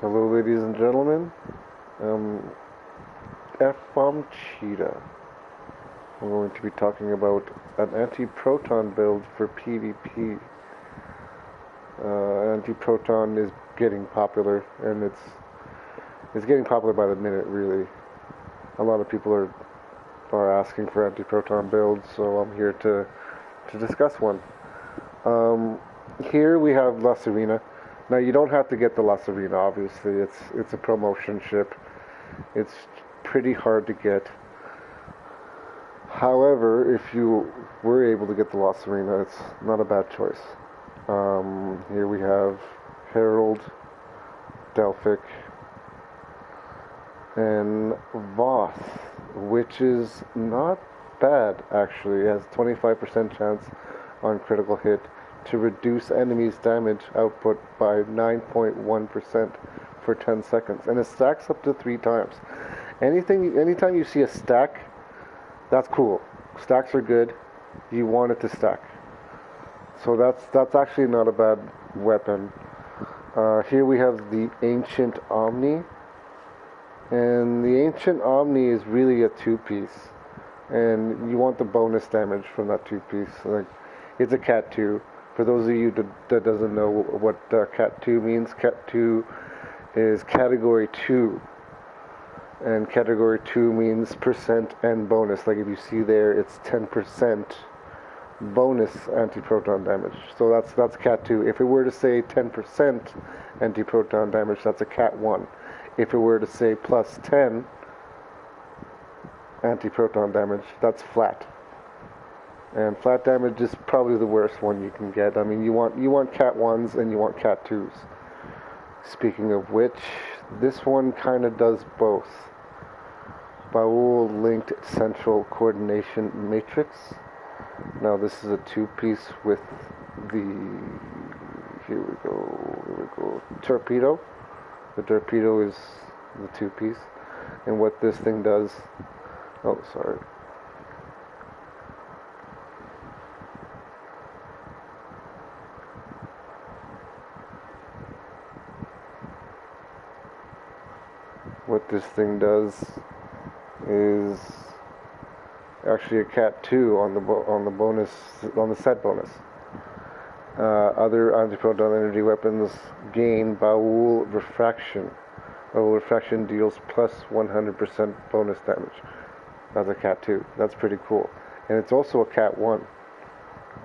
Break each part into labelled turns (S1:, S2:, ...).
S1: Hello, ladies and gentlemen. Um, F-bomb Cheetah. I'm going to be talking about an antiproton build for PvP. Antiproton is getting popular, and it's getting popular by the minute. Really, a lot of people are asking for antiproton builds, so I'm here to discuss one. Here we have La Serena. Now you don't have to get the La Serena, obviously. It's a promotion ship. It's pretty hard to get. However, if you were able to get the La Serena, it's not a bad choice. Here we have Herald, Delphic, and Voth, which is not bad actually. It has 25% chance on critical hit to reduce enemies' damage output by 9.1% for 10 seconds, and it stacks up to 3 times. Anytime you see a stack, that's cool. Stacks are good. You want it to stack. So that's actually not a bad weapon. Here we have the Ancient Omni, and the Ancient Omni is really a 2-piece, and you want the bonus damage from that 2-piece. Like, it's a Cat 2. For those of you that doesn't know what Cat 2 means, Cat 2 is Category 2. And Category 2 means percent and bonus. Like if you see there, it's 10% bonus antiproton damage. So that's Cat 2. If it were to say 10% antiproton damage, that's a Cat 1. If it were to say plus 10 antiproton damage, that's flat. And flat damage is probably the worst one you can get. I mean, you want Cat 1s and you want Cat 2s. Speaking of which, this one kind of does both. Baul linked central coordination matrix. Now this is a 2-piece with the here we go torpedo. The torpedo is the 2-piece, and what this thing does. Oh, sorry. What this thing does is actually a Cat 2 on the set bonus. Other antiproton energy weapons gain Baul refraction. Baul refraction deals plus 100% bonus damage. That's a Cat 2. That's pretty cool. And it's also a Cat 1.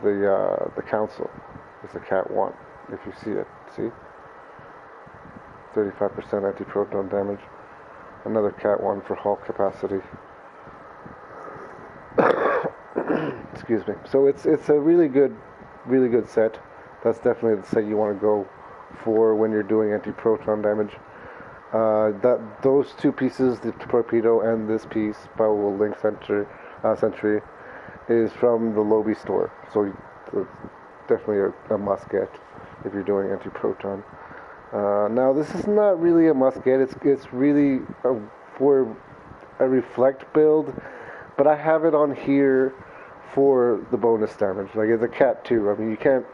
S1: The Council is a Cat 1. If you see it, see? 35% antiproton damage. Another Cat 1 for hull capacity. Excuse me. So it's a really good set. That's definitely the set you want to go for when you're doing anti-proton damage. Those 2 pieces, the torpedo and this piece, Baul Link Sentry, is from the Lobby store. So it's definitely a must get if you're doing anti-proton. Now this is not really a must get. It's really for a reflect build, but I have it on here for the bonus damage. Like, it's a Cat 2. I mean, you can't.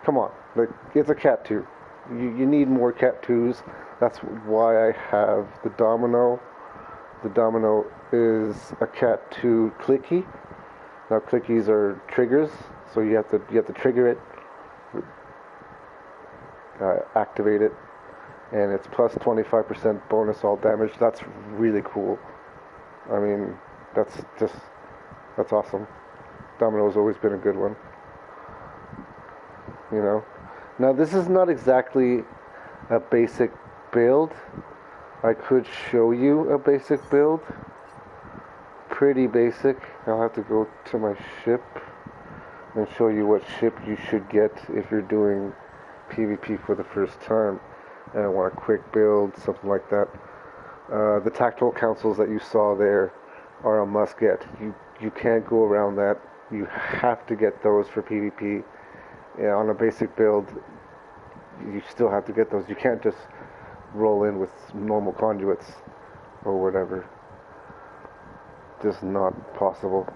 S1: Come on, like, it's a Cat 2. You need more Cat 2s. That's why I have the Domino. The Domino is a Cat 2 clicky. Now clickies are triggers, so you have to trigger it. Activate it, and it's plus 25% bonus all damage. That's really cool. I mean, that's awesome. Domino's always been a good one, you know. Now this is not exactly a basic build. I could show you a basic build. Pretty basic. I'll have to go to my ship and show you what ship you should get if you're doing PvP for the first time and I want a quick build, something like that. The tactical councils that you saw there are a must get. You can't go around that. You have to get those for PvP. Yeah, on a basic build, you still have to get those. You can't just roll in with normal conduits or whatever. Just not possible.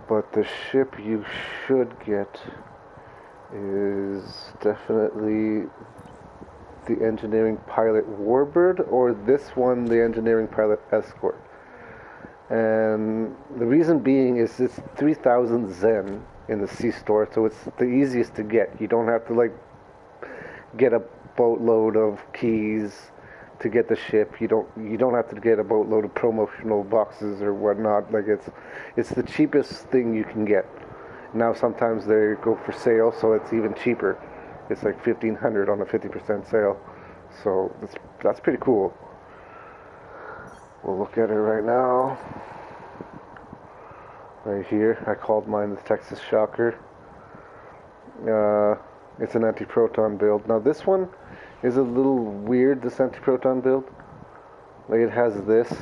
S1: But the ship you should get is definitely the engineering pilot Warbird, or this one, the engineering pilot Escort. And the reason being is it's 3,000 Zen in the C store, so it's the easiest to get. You don't have to like get a boatload of keys to get the ship. You don't have to get a boatload of promotional boxes or whatnot. Like it's the cheapest thing you can get. Now sometimes they go for sale, so it's even cheaper. It's like 1,500 on a 50% sale. So that's pretty cool. We'll look at it right now. Right here, I called mine the Texas Shocker. It's an Antiproton build. Now this one is a little weird, this Antiproton build. Like it has this.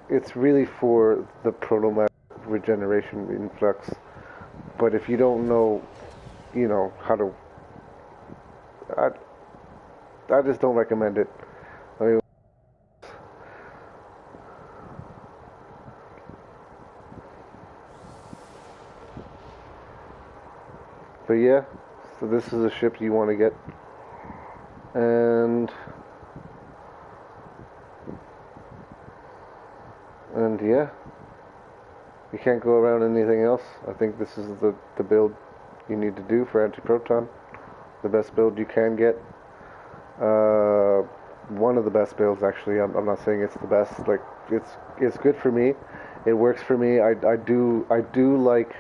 S1: It's really for the protomatter regeneration influx. But if you don't know, how to... I just don't recommend it. I mean, but yeah, so this is a ship you want to get, and yeah, you can't go around anything else. I think this is the build you need to do for Antiproton, the best build you can get. One of the best builds, actually. I'm not saying it's the best. Like it's good for me. It works for me. I do like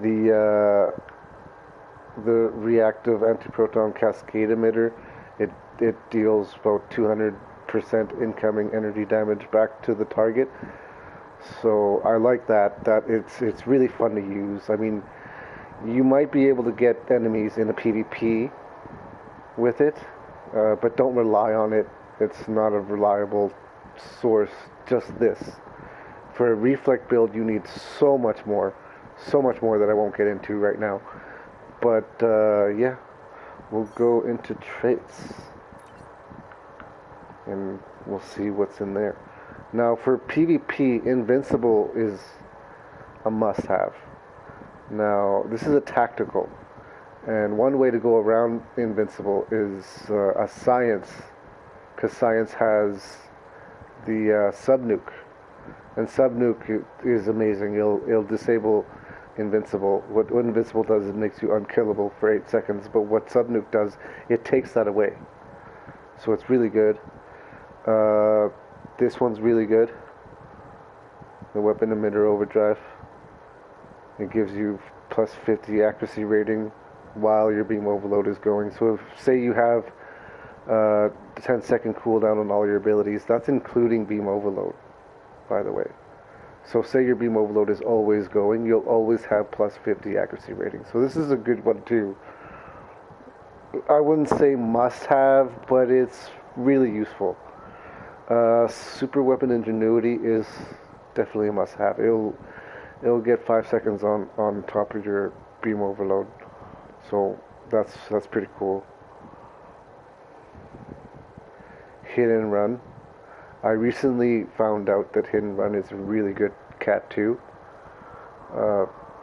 S1: the reactive antiproton cascade emitter. It deals about 200% incoming energy damage back to the target. So I like that. It's really fun to use. I mean, you might be able to get enemies in a PvP with it, but don't rely on it. It's not a reliable source. Just this. For a reflect build, you need so much more that I won't get into right now. But yeah, we'll go into traits and we'll see what's in there. Now for PvP, Invincible is a must-have. Now this is a tactical, and one way to go around Invincible is a Science, because Science has the Subnuke, and Subnuke is amazing. It'll disable Invincible. What Invincible does is it makes you unkillable for 8 seconds, but what Subnuke does, it takes that away. So it's really good. This one's really good. The Weapon Emitter Overdrive. It gives you plus 50 accuracy rating while your beam overload is going. So if, say you have 10-second cooldown on all your abilities, that's including beam overload, by the way. So say your beam overload is always going, you'll always have plus 50 accuracy rating. So this is a good one too. I wouldn't say must have, but it's really useful. Super Weapon Ingenuity is definitely a must have. It'll get 5 seconds on top of your beam overload. So that's pretty cool. Hit and Run. I recently found out that Hit and Run is a really good Cat 2.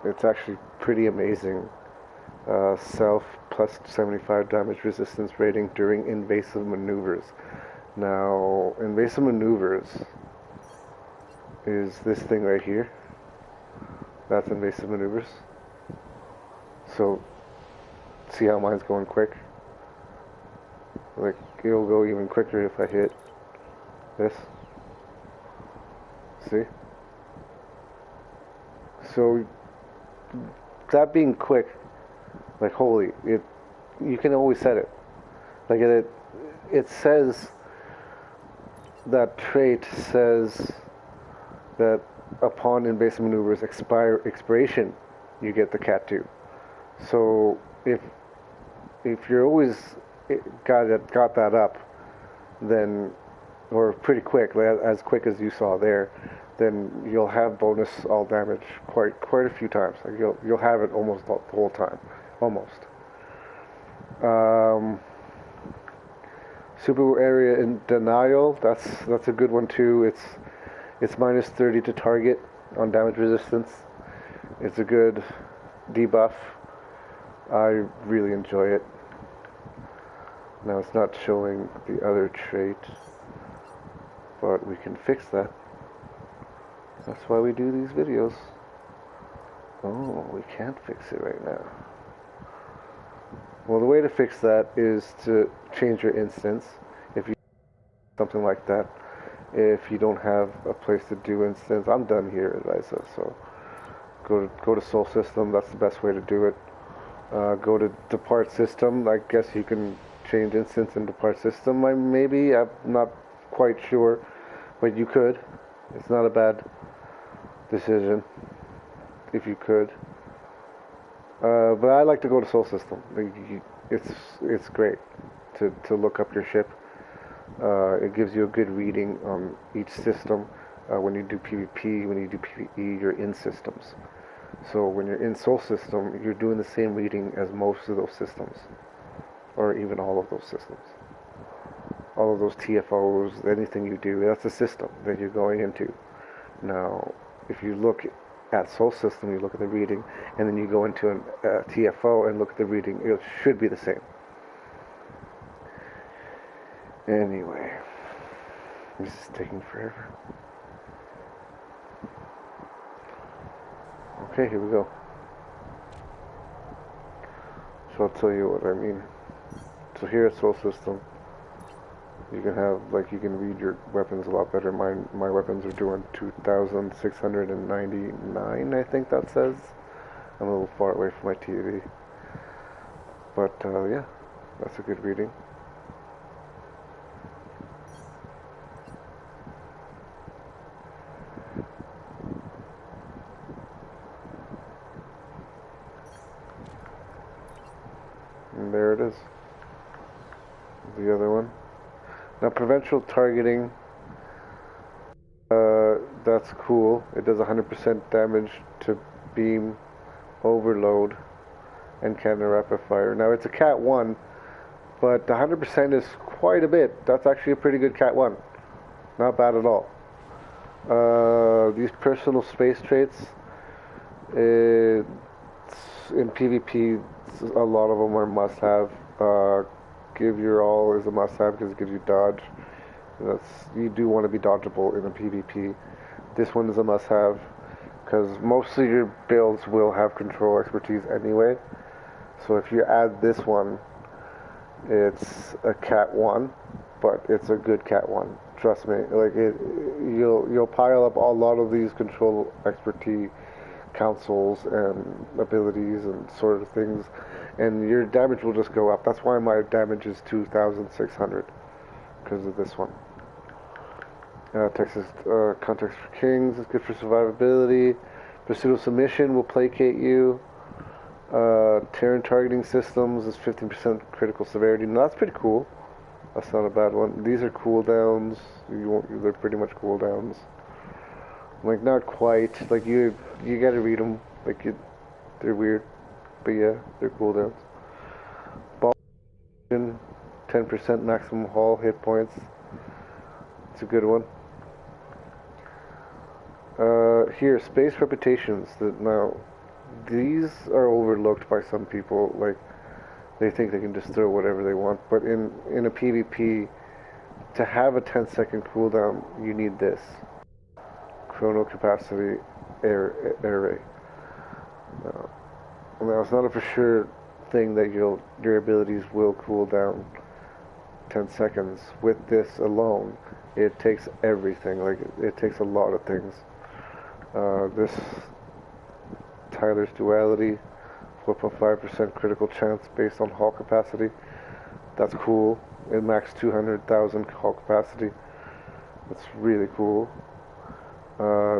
S1: It's actually pretty amazing. Self plus 75 damage resistance rating during invasive maneuvers. Now, invasive maneuvers is this thing right here. That's invasive maneuvers. So, see how mine's going quick? Like, it'll go even quicker if I hit this. See? So, that being quick, like, holy, you can always set it. Like, it says, that trait says that upon invasive maneuvers expiration, you get the Cat 2. So if you're always got that up, then, or pretty quick, as quick as you saw there, then you'll have bonus all damage quite a few times. Like you'll have it almost the whole time, almost. Super Area in Denial, that's a good one too. It's minus 30 to target on damage resistance. It's a good debuff. I really enjoy it. Now it's not showing the other trait, but we can fix that. That's why we do these videos. Oh, we can't fix it right now. Well, the way to fix that is to change your instance. If you something like that, if you don't have a place to do instance, I'm done here, Eliza. So go to Soul System. That's the best way to do it. Go to Depart System. I guess you can change instance in Depart System. Maybe I'm not quite sure, but you could. It's not a bad decision if you could. But I like to go to Soul System. It's great to look up your ship. It gives you a good reading on each system. When you do PvP, when you do PvE, you're in systems. So when you're in Soul System, you're doing the same reading as most of those systems, or even all of those systems. All of those TFOs, anything you do, that's a system that you're going into. Now, if you look at Soul System, you look at the reading, and then you go into a TFO and look at the reading, it should be the same. Anyway, this is taking forever. Okay, here we go. So I'll tell you what I mean. So here at Soul System, you can have, you can read your weapons a lot better. My weapons are doing 2,699, I think that says. I'm a little far away from my TV. But, yeah, that's a good reading. And there it is. The other one. Now, provincial targeting, that's cool. It does 100% damage to beam, overload, and cannon rapid fire. Now, it's a Cat 1, but 100% is quite a bit. That's actually a pretty good Cat 1. Not bad at all. These personal space traits, in PvP, a lot of them are must-have. Give your all is a must-have because it gives you dodge. You do want to be dodgeable in a PvP. This one is a must-have because most of your builds will have control expertise anyway. So if you add this one, it's a Cat 1, but it's a good Cat 1. Trust me. You'll pile up a lot of these control expertise councils and abilities and sort of things, and your damage will just go up. That's why my damage is 2,600, because of this one. Texas Context for Kings is good for survivability. Pursuit of Submission will placate you. Terran Targeting Systems is 15% critical severity. Now that's pretty cool. That's not a bad one. These are cooldowns. They're pretty much cooldowns. Not quite. You gotta read them. They're weird. But yeah, they're cooldowns. Ball 10% maximum haul hit points. It's a good one. Here, space reputations. Now, these are overlooked by some people. They think they can just throw whatever they want. But in a PvP, to have a 10-second cooldown, you need this. Chrono capacity array. Now it's not a for sure thing that your abilities will cool down 10 seconds. With this alone, it takes everything. It takes a lot of things. This Tyler's duality, 4.5% critical chance based on hull capacity. That's cool. It max 200,000 hull capacity. That's really cool.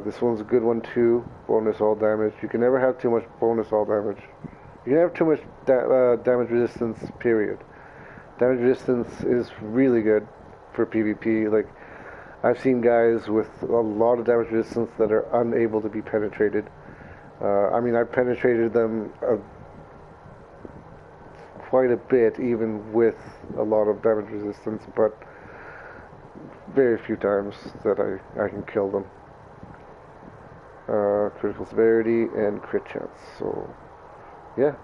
S1: This one's a good one too. Bonus all damage. You can never have too much bonus all damage. You can have too much damage resistance, period. Damage resistance is really good for PvP. I've seen guys with a lot of damage resistance that are unable to be penetrated. I penetrated them quite a bit, even with a lot of damage resistance, but very few times that I can kill them. Critical severity and crit chance. So, yeah,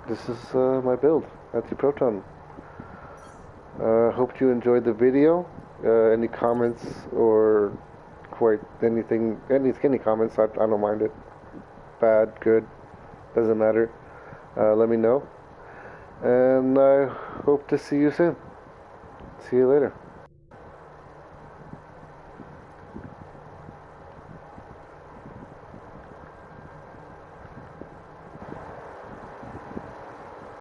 S1: this is my build, Antiproton. Hope you enjoyed the video. Any comments or quite anything, any comments, I don't mind it. Bad, good, doesn't matter. Let me know. And I hope to see you soon. See you later.